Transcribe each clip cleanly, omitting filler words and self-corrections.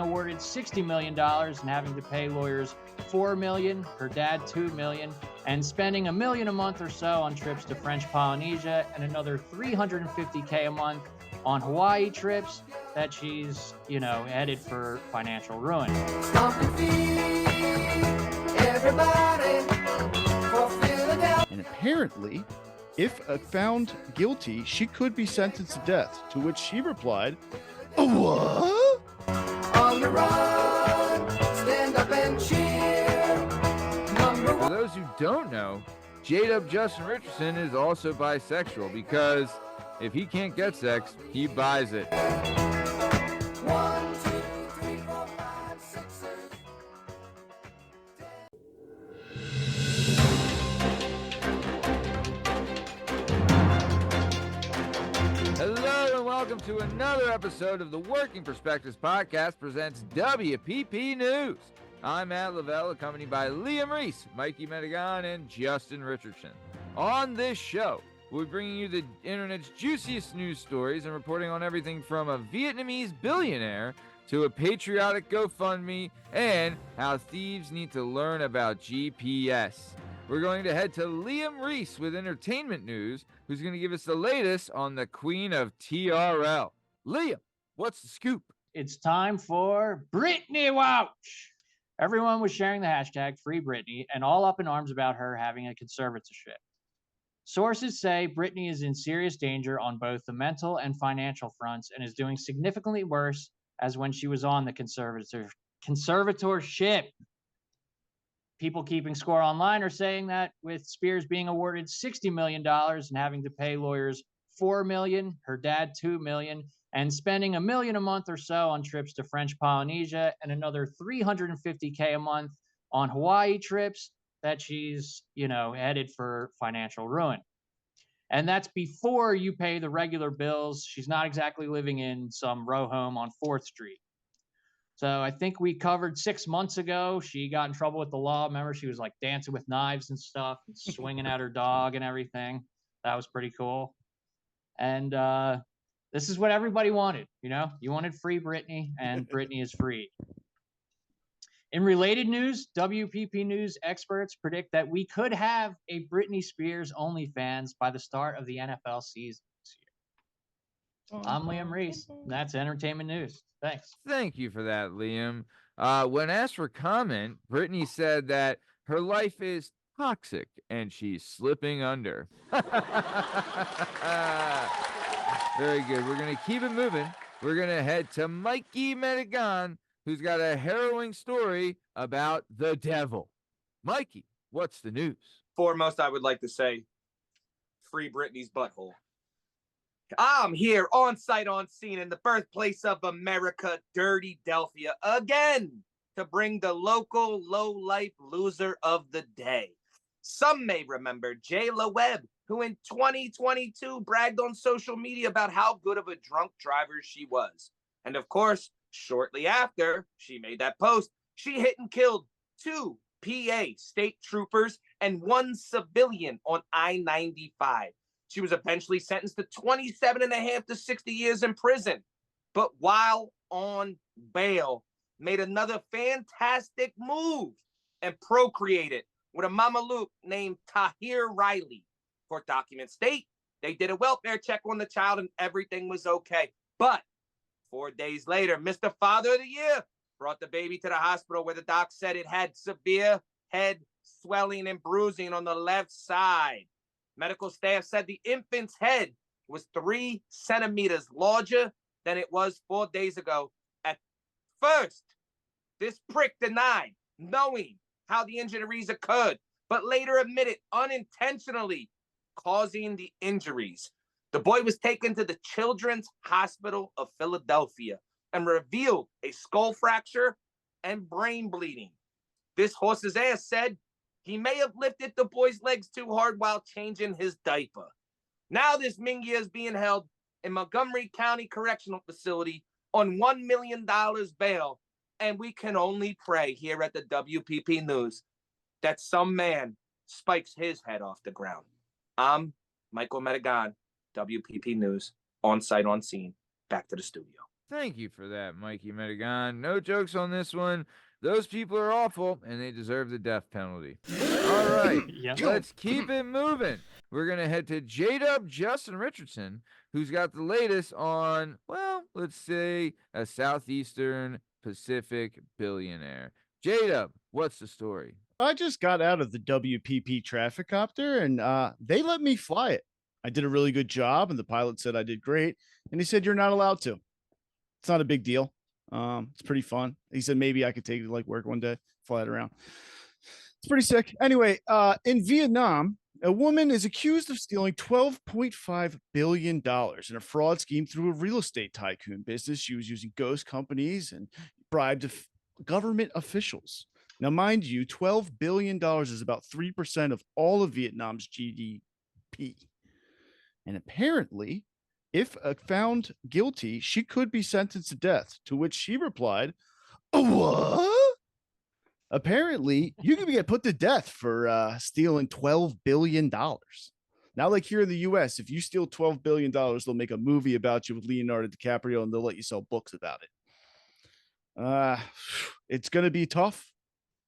awarded $60 million and having to pay lawyers $4 million, her dad $2 million, and spending $1 million a month or so on trips to French Polynesia and another $350K a month on Hawaii trips that she's, headed for financial ruin. And apparently, if found guilty, she could be sentenced to death, to which she replied, "What? On the run, stand up and cheer. For those who don't know, J-Dub Justin Richardson is also bisexual because if he can't get sex, he buys it. 1, 2, 3, 4, 5, 6. Hello and welcome to another episode of the Working Perspectives Podcast presents WPP News. I'm Matt Lavelle, accompanied by Liam Reese, Mikey Medigan, and Justin Richardson. On this show, we're bringing you the internet's juiciest news stories and reporting on everything from a Vietnamese billionaire to a patriotic GoFundMe and how thieves need to learn about GPS. We're going to head to Liam Reese with entertainment news, who's going to give us the latest on the Queen of TRL. Liam, what's the scoop? It's time for Britney Watch. Everyone was sharing the hashtag Free Britney and all up in arms about her having a conservatorship. Sources say Britney is in serious danger on both the mental and financial fronts and is doing significantly worse as when she was on the conservatorship. People keeping score online are saying that with Spears being awarded $60 million and having to pay lawyers $4 million, her dad $2 million, and spending $1 million a month or so on trips to French Polynesia and another $350K a month on Hawaii trips, that she's, headed for financial ruin. And that's before you pay the regular bills. She's not exactly living in some row home on 4th Street. So I think we covered 6 months ago, she got in trouble with the law. Remember, she was like dancing with knives and stuff and swinging at her dog and everything. That was pretty cool. And this is what everybody wanted, You wanted free Britney, and Britney is free. In related news, WPP News experts predict that we could have a Britney Spears OnlyFans by the start of the NFL season this year. I'm Liam Reese. That's entertainment news. Thanks. Thank you for that, Liam. When asked for comment, Britney said that her life is toxic and she's slipping under. Very good. We're going to keep it moving. We're going to head to Mikey Medigan, who's got a harrowing story about the devil. Mikey, what's the news? Foremost, I would like to say, free Britney's butthole. I'm here on site, on scene in the birthplace of America, Dirty Delphia, again to bring the local low-life loser of the day. Some may remember J.Lo Webb, who in 2022 bragged on social media about how good of a drunk driver she was. And of course, shortly after she made that post, she hit and killed 2 PA state troopers and 1 civilian on I-95. She was eventually sentenced to 27.5 to 60 years in prison. But while on bail, made another fantastic move and procreated with a Mameluke named Tahir Riley. Court documents state they did a welfare check on the child and everything was okay. But 4 days later, Mr. Father of the Year brought the baby to the hospital where the doc said it had severe head swelling and bruising on the left side. Medical staff said the infant's head was 3 centimeters larger than it was 4 days ago. At first, this prick denied knowing how the injuries occurred, but later admitted unintentionally causing the injuries. The boy was taken to the Children's Hospital of Philadelphia and revealed a skull fracture and brain bleeding. This horse's ass said he may have lifted the boy's legs too hard while changing his diaper. Now this Mingia is being held in Montgomery County Correctional Facility on $1 million bail, and we can only pray here at the WPP News that some man spikes his head off the ground. I'm Michael Medigan, WPP News, on site, on scene. Back to the studio. Thank you for that, Mikey Metagon. No jokes on this one. Those people are awful, and they deserve the death penalty. All right, Yeah. let's keep it moving. We're going to head to J-Dub Justin Richardson, who's got the latest on, well, let's say a Southeastern Pacific billionaire. J-Dub, what's the story? I just got out of the WPP traffic copter and they let me fly it. I did a really good job, and the pilot said I did great. And he said, you're not allowed to. It's not a big deal. It's pretty fun. He said maybe I could take it to like work one day, fly it around. It's pretty sick. Anyway, in Vietnam, a woman is accused of stealing $12.5 billion in a fraud scheme through a real estate tycoon business. She was using ghost companies and bribed government officials. Now, mind you, $12 billion is about 3% of all of Vietnam's GDP. And apparently, if found guilty, she could be sentenced to death, to which she replied, what? Apparently, you can get put to death for stealing $12 billion. Now, like here in the U.S., if you steal $12 billion, they'll make a movie about you with Leonardo DiCaprio, and they'll let you sell books about it. It's going to be tough.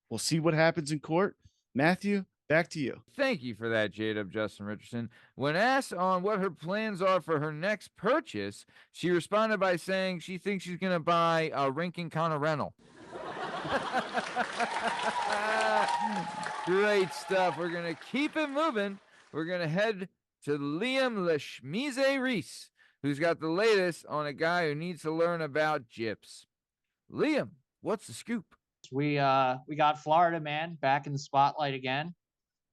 We'll see what happens in court. Matthew, back to you. Thank you for that, J-Dub Justin Richardson. When asked on what her plans are for her next purchase, she responded by saying she thinks she's going to buy a Rinkin Rental. Great stuff. We're going to keep it moving. We're going to head to Liam Lashmize Reese, who's got the latest on a guy who needs to learn about gyps. Liam, what's the scoop? We got Florida man back in the spotlight again.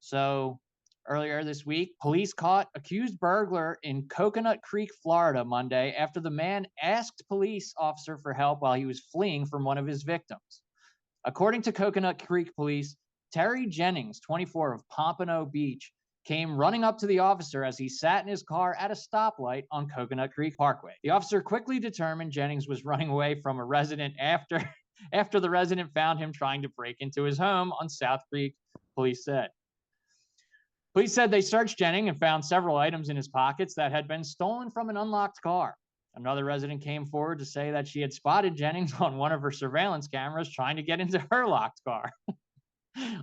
So earlier this week, police caught accused burglar in Coconut Creek, Florida, Monday after the man asked police officer for help while he was fleeing from one of his victims. According to Coconut Creek police, Terry Jennings, 24, of Pompano Beach, came running up to the officer as he sat in his car at a stoplight on Coconut Creek Parkway. The officer quickly determined Jennings was running away from a resident after the resident found him trying to break into his home on South Creek, police said. Police said they searched Jennings and found several items in his pockets that had been stolen from an unlocked car. Another resident came forward to say that she had spotted Jennings on one of her surveillance cameras trying to get into her locked car.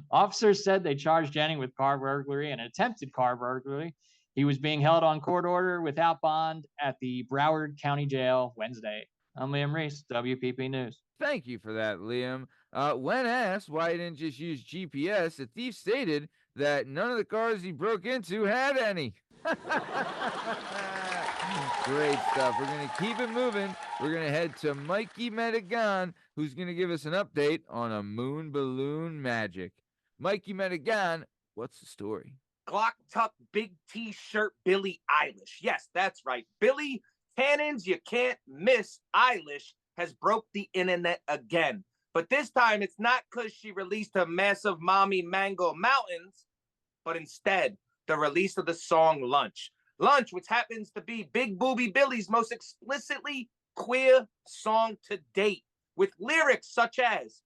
Officers said they charged Jennings with car burglary and attempted car burglary. He was being held on court order without bond at the Broward County Jail Wednesday. I'm Liam Reese, WPP News. Thank you for that, Liam. When asked why he didn't just use GPS, the thief stated that none of the cars he broke into had any. Great stuff. We're going to keep it moving. We're going to head to Mikey Metagon, who's going to give us an update on a moon balloon magic. Mikey Metagon, what's the story? Glock tuck big T-shirt Billie Eilish. Yes, that's right. Billie Cannons you can't miss Eilish has broke the internet again. But this time it's not because she released her massive Mommy Mango Mountains, but instead the release of the song Lunch. Lunch, which happens to be Big Booby Billie's most explicitly queer song to date, with lyrics such as,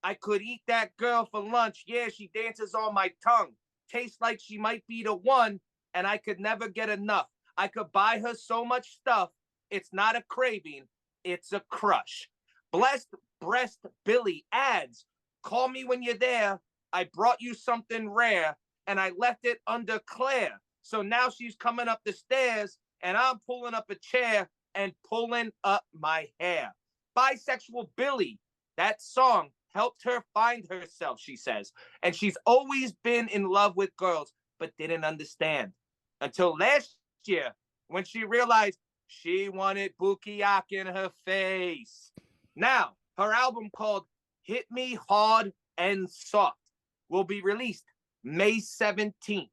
I could eat that girl for lunch, yeah, she dances on my tongue, tastes like she might be the one, and I could never get enough. I could buy her so much stuff, it's not a craving, it's a crush. Blessed Breast Billie adds, call me when you're there, I brought you something rare, and I left it under Claire. So now she's coming up the stairs, and I'm pulling up a chair and pulling up my hair. Bisexual Billie, that song helped her find herself, she says. And she's always been in love with girls, but didn't understand. Until last year, when she realized she wanted Bukiak in her face. Now, her album called Hit Me Hard and Soft will be released May 17th.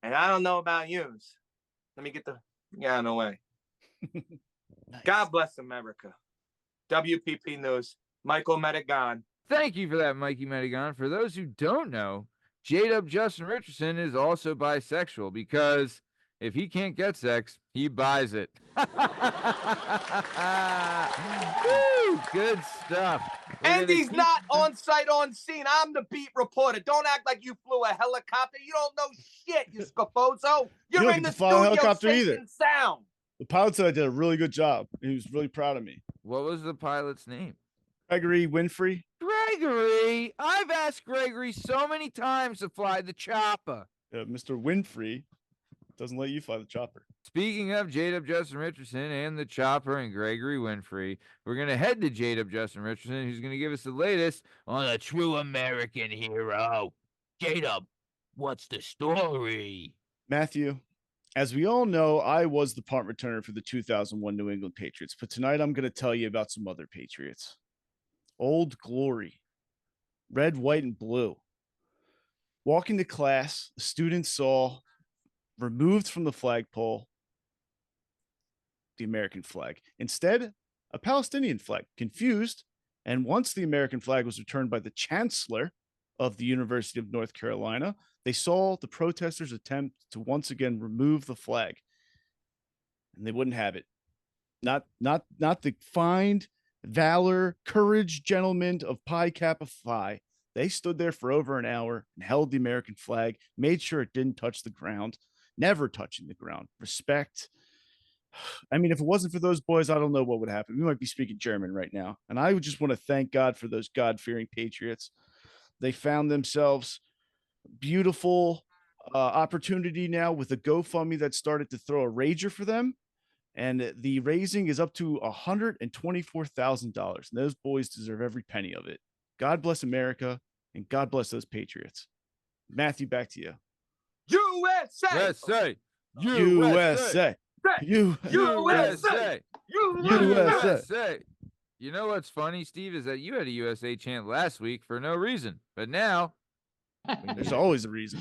And I don't know about yous. Let me get the out of the way. Nice. God bless America. WPP News, Michael Metagon. Thank you for that, Mikey Metagon. For those who don't know, J-Dub Justin Richardson is also bisexual because if he can't get sex, he buys it. Woo, good stuff. And he's not on site on scene. I'm the beat reporter. Don't act like you flew a helicopter. You don't know shit, you scafozo. You're in the studio helicopter either. sound. The pilot said I did a really good job. He was really proud of me. What was the pilot's name? Gregory Winfrey. Gregory! I've asked Gregory so many times to fly the chopper. Mr. Winfrey doesn't let you fly the chopper. Speaking of J-Dub Justin Richardson and the chopper and Gregory Winfrey, we're going to head to J-Dub Justin Richardson, who's going to give us the latest on a true American hero. J-Dub, what's the story? Matthew, as we all know, I was the punt returner for the 2001 New England Patriots, but tonight I'm going to tell you about some other Patriots. Old Glory, red, white, and blue. Walking to class, the students saw removed from the flagpole the American flag. Instead, a Palestinian flag. Confused, and once the American flag was returned by the chancellor of the University of North Carolina, they saw the protesters attempt to once again remove the flag, and they wouldn't have it. Not the find, valor, courage gentlemen of Pi Kappa Phi. They stood there for over an hour and held the American flag, made sure it didn't touch the ground, never touching the ground. Respect. I mean, if it wasn't for those boys, I don't know what would happen. We might be speaking German right now. And I would just want to thank God for those God-fearing patriots. They found themselves beautiful opportunity now with a GoFundMe that started to throw a rager for them. And the raising is up to $124,000. And those boys deserve every penny of it. God bless America, and God bless those patriots. Matthew, back to you. USA! USA! USA! USA! You know what's funny, Steve, is that you had a USA chant last week for no reason, but now There's always a reason.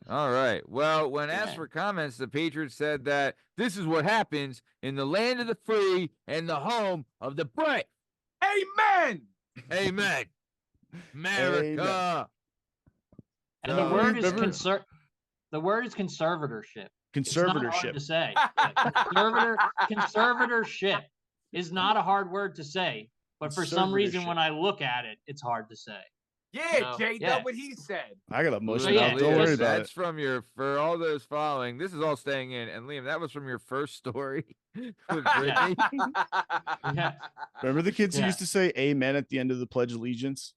All right. Well, when asked for comments, the Patriots said that this is what happens in the land of the free and the home of the brave. Amen! Amen. America. And the word is conservatorship. It's not hard Conservatorship. to say. Conservatorship is not a hard word to say, but for some reason, when I look at it, it's hard to say. Yeah, So, Jay, yeah. that's what he said. I got emotion. So, yeah, Don't worry about That's it. from for all those following. This is all staying in. And Liam, that was from your first story with Brittany. Yeah. Remember the kids who Yeah. used to say amen at the end of the Pledge of Allegiance?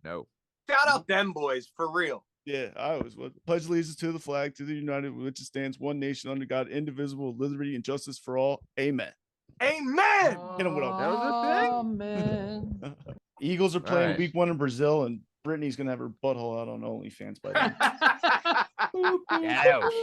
No. Shout out them boys, for real. Yeah, I always would. Pledge allegiance to the flag, to the United, which stands one nation under God, indivisible, with liberty and justice for all. Amen. Amen! Get 'em with a- That was Amen. Eagles are playing right. week 1 in Brazil, and Brittany's gonna have her butthole out on OnlyFans by then. Ouch.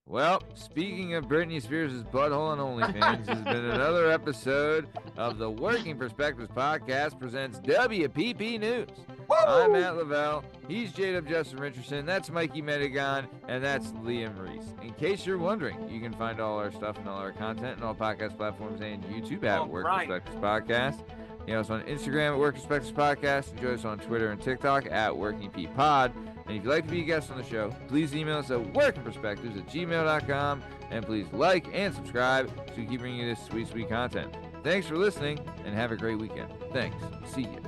Well, speaking of Brittney Spears' butthole on OnlyFans, this has been another episode of the Working Perspectives Podcast presents WPP News. I'm Matt Lavelle. He's J-Dub Justin Richardson. That's Mikey Medigon. And that's Liam Reese. In case you're wondering, you can find all our stuff and all our content on all podcast platforms and YouTube at All Work right. Perspectives Podcast. You know us on Instagram at Work Perspectives Podcast. Enjoy us on Twitter and TikTok at WorkingPPod. And if you'd like to be a guest on the show, please email us at workingperspectives@gmail.com. And please like and subscribe so we keep bringing you this sweet, sweet content. Thanks for listening and have a great weekend. Thanks. See you.